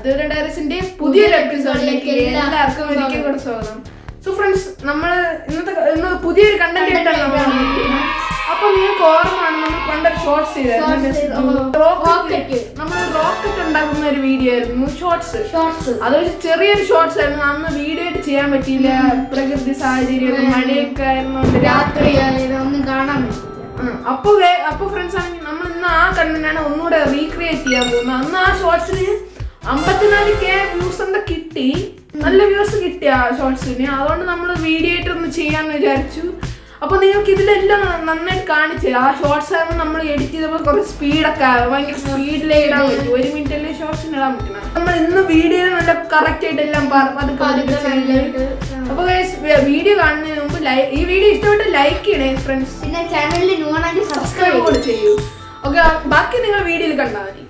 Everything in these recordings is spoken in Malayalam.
അദ്വൈത ഡയറീസിന്റെ പുതിയൊരു എപ്പിസോഡിലേക്ക് എല്ലാവർക്കും ഒരിക്കൽ കൂടെ സ്വാഗതം. സോ ഫ്രണ്ട്സ്, ഇന്ന് പുതിയൊരു കണ്ടന്റ് ആയിട്ടാണ് നമ്മൾ വന്നിരിക്കുന്നത്. അപ്പൊ നിങ്ങൾക്ക് ഓർമ്മയാണ് നമ്മൾ പണ്ടൊരു ഷോർട്സ് ചെയ്തായിരുന്നു. നമ്മൾ റോക്കറ്റ് ഉണ്ടാക്കുന്ന ഒരു വീഡിയോ ആയിരുന്നു ഷോർട്സ്. അതൊരു ചെറിയൊരു ഷോർട്സ് ആയിരുന്നു. അന്ന് വീഡിയോ ആയിട്ട് ചെയ്യാൻ പറ്റിയില്ല. പ്രകൃതി സാഹചര്യം, മഴയൊക്കെ ആയിരുന്നു, രാത്രി ഒന്നും കാണാൻ പറ്റില്ല. അപ്പൊ ഫ്രണ്ട്സ് ആണെങ്കിൽ നമ്മൾ ഇന്ന് ആ കണ്ടന്റാണ് ഒന്നുകൂടെ റീക്രിയേറ്റ് ചെയ്യാൻ പോകുന്നത്. അന്ന് ആ ഷോർട്സിന് 54K വ്യൂസ് എന്താ കിട്ടി, നല്ല വ്യൂസ് കിട്ടി ആ ഷോർട്സിന്. അതുകൊണ്ട് നമ്മൾ വീഡിയോ ആയിട്ട് ഒന്ന് ചെയ്യാന്ന് വിചാരിച്ചു. അപ്പൊ നിങ്ങൾക്ക് ഇതിലെല്ലാം നന്നായിട്ട് കാണിച്ചു. ആ ഷോർട്സ് ആകുമ്പോൾ നമ്മൾ എഡിറ്റ് ചെയ്തപ്പോൾ കുറച്ച് സ്പീഡൊക്കെ ഭയങ്കര സ്പീഡിലേ ഇടാൻ പറ്റും. 1 മിനിറ്റല്ലേ ഷോർട്സിന് ഇടാൻ പറ്റണം. നമ്മൾ ഇന്ന് വീഡിയോയിൽ നല്ല കറക്റ്റ് ആയിട്ട് എല്ലാം അപ്പൊ വീഡിയോ കാണുന്നതിന് മുമ്പ് ഈ വീഡിയോ ഇഷ്ടപ്പെട്ട് ലൈക്ക് ചെയ്യണേ ഫ്രണ്ട്സ്. പിന്നെ ചാനലിൽ ന്യൂ ആണെങ്കിൽ സബ്സ്ക്രൈബ് കൂടെ ചെയ്യൂ. ഓക്കെ, ബാക്കി നിങ്ങൾ വീഡിയോയിൽ കണ്ടാൽ മതി.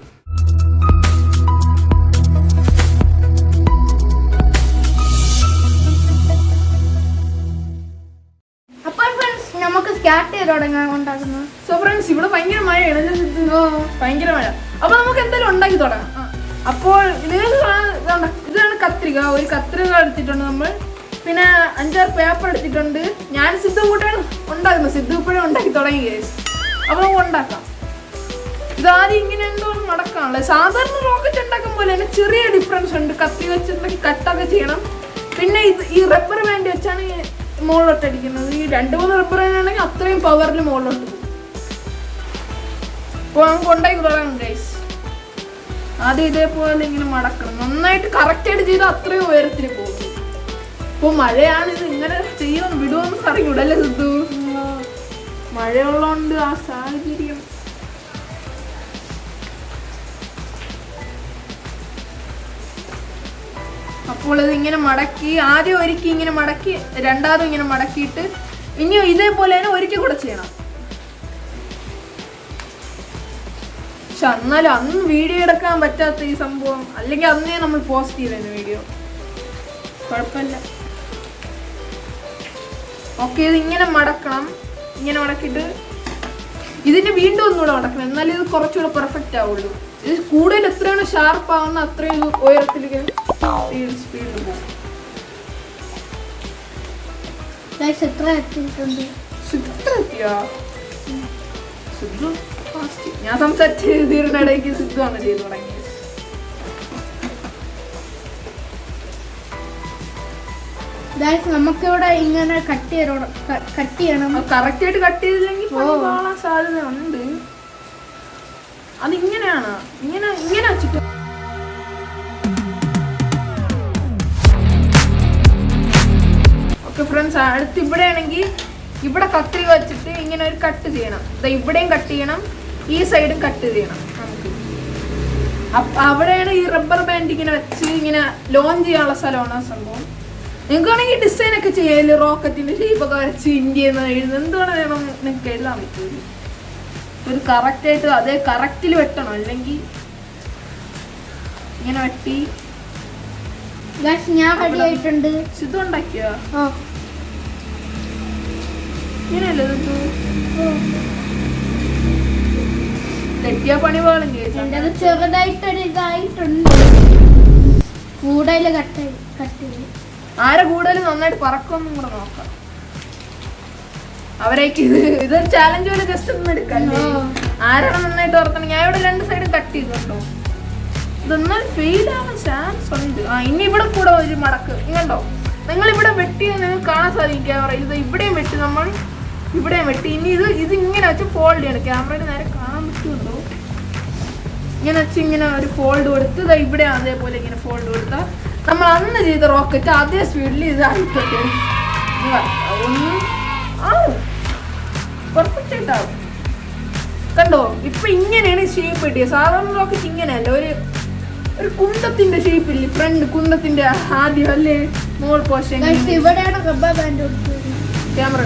സോ ഫ്രണ്ട്സ്, ഇവിടെ ഭയങ്കര മഴയാണ്, ഭയങ്കര മഴ. അപ്പൊ നമുക്ക് എന്തായാലും ഉണ്ടാക്കി തുടങ്ങാം. അപ്പോൾ ഇതാണ് കത്രിക. ഒരു കത്രിക എടുത്തിട്ടുണ്ട് നമ്മൾ. പിന്നെ 5-6 പേപ്പർ എടുത്തിട്ടുണ്ട്. ഞാൻ സിദ്ധു കൂട്ടാണ് ഉണ്ടാക്കുന്നത്. സിദ്ധു ഇപ്പോഴും ഉണ്ടാക്കി തുടങ്ങി ഗൈസ്. അപ്പൊ നമുക്ക് ഉണ്ടാക്കാം. ഇതാദ്യം ഇങ്ങനെ എന്തോ മടക്കാണല്ലേ. സാധാരണ റോക്കറ്റ് ഉണ്ടാക്കും പോലെ തന്നെ ചെറിയ ഡിഫറൻസ് ഉണ്ട്. കത്തി വെച്ചിട്ടുണ്ടെങ്കിൽ കട്ടൊക്കെ ചെയ്യണം. പിന്നെ ഈ റബ്ബർ ബാൻഡ് വെച്ചാണ് മുകളിലോട്ട് അടിക്കുന്നത്. ഈ 2-3 റബ്ബർ ബാൻഡ് ആണെങ്കിൽ അത്രയും പവറിൽ മുകളിലോട്ട് പോകും. അപ്പോൾ നമുക്ക് ഉണ്ടാക്കി തുടങ്ങാം ഗൈസ്. ആദ്യം ഇതേപോലെ ഇങ്ങനെ മടക്കണം. നന്നായിട്ട് കറക്റ്റായിട്ട് ചെയ്താൽ അത്രയും ഉയരത്തിൽ പോകും. ഇപ്പോൾ മഴയാണ്, ഇത് ഇങ്ങനെ ചെയ്യാൻ വിടുമെന്ന് അറിയൂടല്ലേ സിദ്ധു? മഴയുള്ളതുകൊണ്ട് ആ സാഹചര്യം. അപ്പോൾ ഇത് ഇങ്ങനെ മടക്കി, ആദ്യം ഒരിക്കൽ ഇങ്ങനെ മടക്കി, രണ്ടാമതും ഇങ്ങനെ മടക്കിയിട്ട് ഇനി ഇതേപോലെ തന്നെ ഒരിക്കൽ കൂടെ ചെയ്യണം. പക്ഷെ എന്നാലും അന്ന് വീഡിയോ എടുക്കാൻ പറ്റാത്ത ഈ സംഭവം, അല്ലെങ്കിൽ അന്നേ നമ്മൾ പോസ്റ്റ് ചെയ്തേനെ വീഡിയോ. കുഴപ്പമില്ല. ഓക്കെ, ഇത് ഇങ്ങനെ മടക്കണം. ഇങ്ങനെ മടക്കിയിട്ട് ഇതിന് വീണ്ടും ഒന്നുകൂടെ മടക്കണം. എന്നാലും ഇത് കുറച്ചുകൂടെ പെർഫെക്റ്റ് ആവുള്ളൂ. ഇത് കൂടുതൽ എത്രയാണ് ഷാർപ്പ് ആവുന്ന അത്രയും ഉയരത്തിലേക്ക് സ്പീഡിൽ പോകും. ഞാൻ സംസാരിച്ച് തീരുന്നിടയ്ക്ക് സിദ്ധുവാണ് ചെയ്തു തുടങ്ങിയത്. നമുക്കിവിടെ ഇങ്ങനെ കട്ട് ചെയ്യണം. കറക്റ്റ് ആയിട്ട് കട്ട് ചെയ്തില്ലെങ്കിൽ പോകാൻ സാധ്യത ഉണ്ട്. അതിങ്ങനെയാണ്, ഇങ്ങനെ വെച്ചിട്ട്. ഓക്കെ ഫ്രണ്ട്സ്, അടുത്ത് ഇവിടെ ആണെങ്കിൽ ഇവിടെ കത്രിക വെച്ചിട്ട് ഇങ്ങനെ ഒരു കട്ട് ചെയ്യണം. ഇവിടെയും കട്ട് ചെയ്യണം, ഈ സൈഡും കട്ട് ചെയ്യണം നമുക്ക്. അവിടെയാണ് ഈ റബ്ബർ ബാൻഡ് ഇങ്ങനെ വെച്ച് ഇങ്ങനെ ലോഞ്ച് ചെയ്യാനുള്ള സ്ഥലമാണ് ആ സംഭവം. നിങ്ങൾക്കാണെങ്കിൽ ഡിസൈൻ ഒക്കെ ചെയ്യാം. റോക്കറ്റിന്റെ ഷേപ്പൊക്കെ വരച്ച് ഇന്ത്യന്ന് എഴുതുന്നത് എന്തുകൊണ്ട് വേണം നിങ്ങൾക്ക് എഴുതാൻ പറ്റുമല്ലോ. ഒരു കറക്റ്റായിട്ട് അതേ കറക്റ്റിൽ വെട്ടണം, അല്ലെങ്കിൽ ഇങ്ങനെ വെട്ടി. ഞാൻ റെഡി ആയിട്ടുണ്ട്. സിദ്ധു ഉണ്ടാക്കിയോ? ഇങ്ങനെയല്ലേ സിദ്ധു? തെറ്റിയ പണി പോലും ചെറുതായിട്ടൊരു ഇതായിട്ടുണ്ട്. കൂടുതൽ കട്ട് ആരെ കൂടുതൽ നന്നായിട്ട് പറക്കൊന്നും കൂടെ നോക്കാം. അവരേക്ക് ഇതൊരു ചാലഞ്ച് പോലെ ജസ്റ്റ് ഒന്നും എടുക്കല്ലേ. ആരാണ് നന്നായിട്ട് ഓർക്കണം. ഞാൻ ഇവിടെ 2 സൈഡും കട്ട് ചെയ്തിട്ടുണ്ടോ. ഇതൊന്നും ഫെയിൽ ആവാൻ ചാൻസ് ഉണ്ട്. ഇനി ഇവിടെ കൂടെ ഒരു മടക്ക് ഇങ്ങണ്ടോ. നിങ്ങൾ ഇവിടെ വെട്ടി നിങ്ങൾക്ക് കാണാൻ സാധിക്കും. ക്യാമറ ഇത് ഇവിടെയും വെട്ടി, നമ്മൾ ഇവിടെയും വെട്ടി. ഇനി ഇത് ഇങ്ങനെ വെച്ച് ഫോൾഡ് ചെയ്യണം. ക്യാമറയുടെ നേരെ കാണാൻ പറ്റുമല്ലോ. ഇങ്ങനെ വെച്ച് ഇങ്ങനെ ഒരു ഫോൾഡ് കൊടുത്ത് ഇവിടെ അതേപോലെ ഇങ്ങനെ ഫോൾഡ് കൊടുത്താൽ നമ്മൾ അന്ന് ചെയ്ത റോക്കറ്റ് അതേ സ്പീഡിൽ ഇതായിക്കോട്ടെ. പെർഫെക്റ്റ് ആയിട്ടാവും. കണ്ടോ, ഇപ്പൊ ഇങ്ങനെയാണ് ഷേപ്പ് കിട്ടിയത്. സാധാരണ റോക്കറ്റ് ഇങ്ങനെയല്ല, ഒരു കുന്തത്തിന്റെ ഷേപ്പില്ലേ, ഫ്രണ്ട് കുന്തത്തിന്റെ ആദ്യം അല്ലേ മോൾ പോഷൻ. ക്യാമറ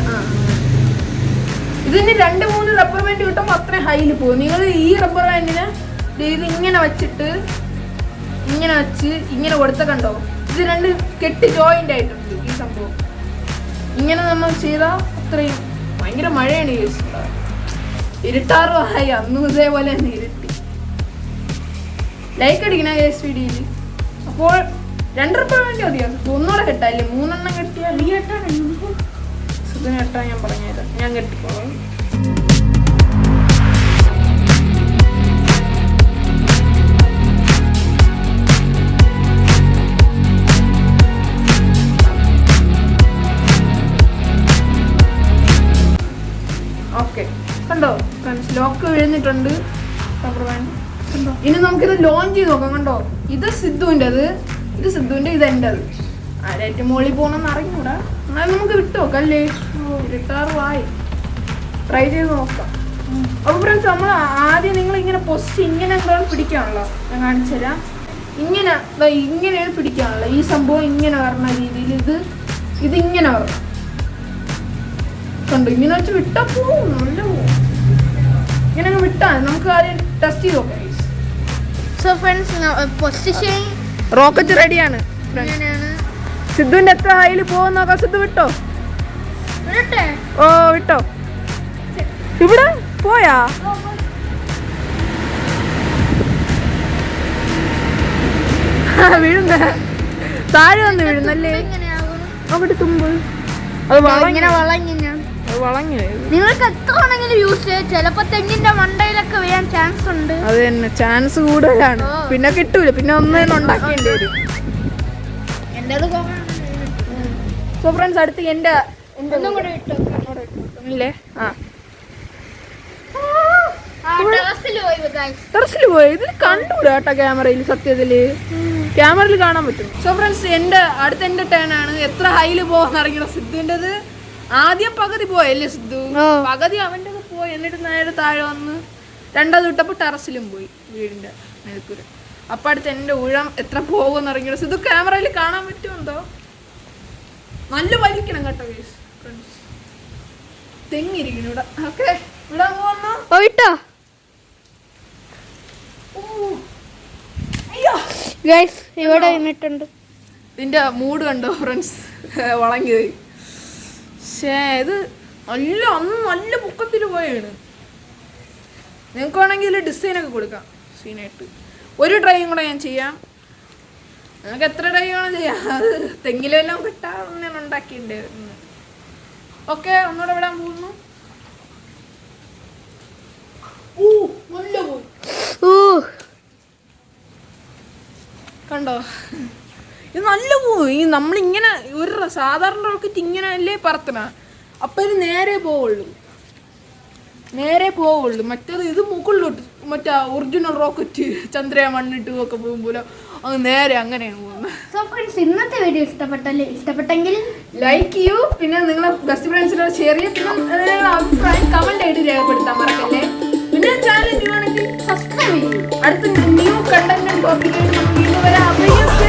ഇതിന് 2-3 റബ്ബർ ബാൻഡ് കിട്ടുമ്പോൾ അത്രയും ഹൈയിൽ പോകും. നിങ്ങൾ ഈ റബ്ബർ ബാൻഡിന് ഇത് ഇങ്ങനെ വെച്ചിട്ട് ഇങ്ങനെ വെച്ച് ഇങ്ങനെ കൊടുത്ത കണ്ടോ, ഇത് 2 കെട്ട് ജോയിന്റ് ആയിട്ടുണ്ട് ഈ സംഭവം. ഇങ്ങനെ നമ്മൾ ചെയ്താൽ അത്രയും. ഭയങ്കര മഴയാണ് ഈ ഇരുട്ടാറും ആയി. അന്നും ഇതേപോലെ തന്നെ ഇരുട്ടി. ലൈക്ക് അടിക്കണ വീഡിയോയിൽ. അപ്പോൾ 2 രൂപ വേണ്ടി മതിയോ ഒന്നുകൂടെ കെട്ടാല്ലേ 3 കെട്ടിയാൽ നീ കെട്ടാൻ സുഖം കെട്ടാൻ ഞാൻ പറഞ്ഞുതരാം ഞാൻ കെട്ടിക്കോളാം ഓക്കെ കണ്ടോ ഫ്രണ്ട്സ് ലോക്ക് വീഴുന്നിട്ടുണ്ട് റബ്ബർ ബാൻഡ് കണ്ടോ ഇനി നമുക്കിത് ലോഞ്ച് ചെയ്ത് നോക്കാം കണ്ടോ ഇത് സിദ്ധുവിൻ്റെത് ഇത് സിദ്ധുവിൻ്റെ ഇത് എൻ്റെത് ആരായിട്ട് മോളിൽ പോകണമെന്ന് അറിഞ്ഞൂടാ എന്നാലും നമുക്ക് വിട്ടു നോക്കാം അല്ലേ റിട്ടാറുമായി ട്രൈ ചെയ്ത് നോക്കാം അപ്പോൾ ഫ്രണ്ട്സ് നമ്മൾ ആദ്യം നിങ്ങൾ ഇങ്ങനെ പൊസ്റ്റ് ഇങ്ങനെ എന്താണ് പിടിക്കാണല്ലോ ഞാൻ കാണിച്ചു തരാം ഇങ്ങനെയാണ് പിടിക്കാണല്ലോ ഈ സംഭവം ഇങ്ങനെ വരണ രീതിയിൽ ഇതിങ്ങനെ വരണം കണ്ടു ഇങ്ങനെ വെച്ച് വിട്ടാ പോവും നല്ല പോവും ഇങ്ങനെ വിട്ടാ നമുക്ക് ആദ്യം ടെസ്റ്റ് ചെയ്ത് നോക്കാം സോ ഫ്രണ്ട്സ് പൊസിഷൻ റോക്കറ്റ് റെഡിയാണ് സിദ്ധുവിന്റെ എത്ര ഹൈയിൽ പോകും നോക്കാം സിദ്ധു വിട്ടോ ഓ വിട്ടോ ഇവിടെ പോയാ വീഴുന്ന താഴെ വന്ന് വീഴുന്നല്ലേ നോക്കട്ടെ തുമ്പ് അത് വളഞ്ഞു നിങ്ങൾക്ക് എത്ര വേണമെങ്കിലും യൂസ് ചെയ്യാം ചിലപ്പോ തെങ്ങിന്റെ മണ്ടയിലൊക്കെ വീഴാൻ ചാൻസ് ഉണ്ട് അത് തന്നെ ചാൻസ് കൂടുതലാണ് പിന്നെ കിട്ടൂല പിന്നെ ഒന്നും ഉണ്ടാക്കേണ്ടി വരും സോ ഫ്രണ്ട്സ് അടുത്ത് എന്റെ ഇല്ലേ ടെറസിൽ പോയി ഇതിൽ കണ്ടൂടാ കേട്ടോ ക്യാമറയിൽ സത്യത്തില് ക്യാമറയിൽ കാണാൻ പറ്റും സോ ഫ്രണ്ട്സ് അടുത്ത എന്റെ ടേൺ ആണ് എത്ര ഹൈല് പോകാന്ന് അറിയണം സിദ്ധുവിൻ്റെത് ആദ്യം പകുതി പോയല്ലേ സിദ്ധു പകുതി അവൻ്റെ പോയി എന്നിട്ട് നേരെ താഴെ വന്ന് രണ്ടാമത് വിട്ടപ്പോൾ ടെറസിലും പോയി വീടിന്റെ മേൽക്കൂര അപ്പൊ അടുത്ത് എന്റെ ഊഴം എത്ര പോകുമെന്ന് അറിയണം സിദ്ധു ക്യാമറയിൽ കാണാൻ പറ്റുമെന്തോ നല്ല വലിക്കണം കേട്ടോ ഫ്രണ്ട്സ് തെങ്ങിരിക്കണം ഇവിടെ ഓക്കെ വിടാൻ പോകുന്നു പോയിട്ടോ ഇവിടെ നിന്നിട്ടുണ്ട് ഇതിന്റെ മൂഡ് കണ്ടോ ഫ്രണ്ട്സ് വളങ്ങിയത് ഇത് നല്ല പൊക്കത്തിൽ പോയാണ് നിങ്ങൾക്ക് വേണമെങ്കിൽ ഇതിൽ ഡിസൈനൊക്കെ കൊടുക്കാം സീനായിട്ട് ഒരു ഡ്രൈവും കൂടെ ഞാൻ ചെയ്യാം നിങ്ങൾക്ക് എത്ര ഡ്രൈവ് വേണം ചെയ്യാം അത് തെങ്ങിലെല്ലാം കിട്ടാതെ ഞാൻ ഉണ്ടാക്കിയിട്ടുണ്ടായിരുന്നു ഓക്കെ ഒന്നുകൂടെ വിടാൻ പോകുന്നു കണ്ടോ ഇത് നല്ല പോവും ഈ നമ്മളിങ്ങനെ ഒരു സാധാരണ റോക്കറ്റ് ഇങ്ങനെ അല്ലേ പറത്തണ അപ്പം ഇത് നേരെ പോവുള്ളൂ മറ്റേത് ഇത് മുകളിലോട്ട് മറ്റേ ഒറിജിനൽ റോക്കറ്റ് ചന്ദ്രയാൻ മണ്ണിട്ട് ഒക്കെ പോകുമ്പോൾ അത് നേരെ അങ്ങനെയാണ് പോകുന്നത് സോ ഫ്രണ്ട്സ് ഇന്നത്തെ വീഡിയോ ഇഷ്ടപ്പെട്ടെങ്കിൽ ലൈക്ക് ചെയ്യൂ പിന്നെ നിങ്ങളെ ബെസ്റ്റ് ഫ്രണ്ട്സിനോട് ഷെയർ ചെയ്യും പിന്നെ നിങ്ങളുടെ അഭിപ്രായം കമന്റ് ആയിട്ട് രേഖപ്പെടുത്താൻ മറക്കല്ലേ പിന്നെ ചാനൽ ന്യൂ ആണെങ്കിൽ സബ്സ്ക്രൈബ് ചെയ്യൂ അടുത്ത ന്യൂ കണ്ടന്റ് ടോപ്പിക്കായിട്ട് നമുക്ക് വരാം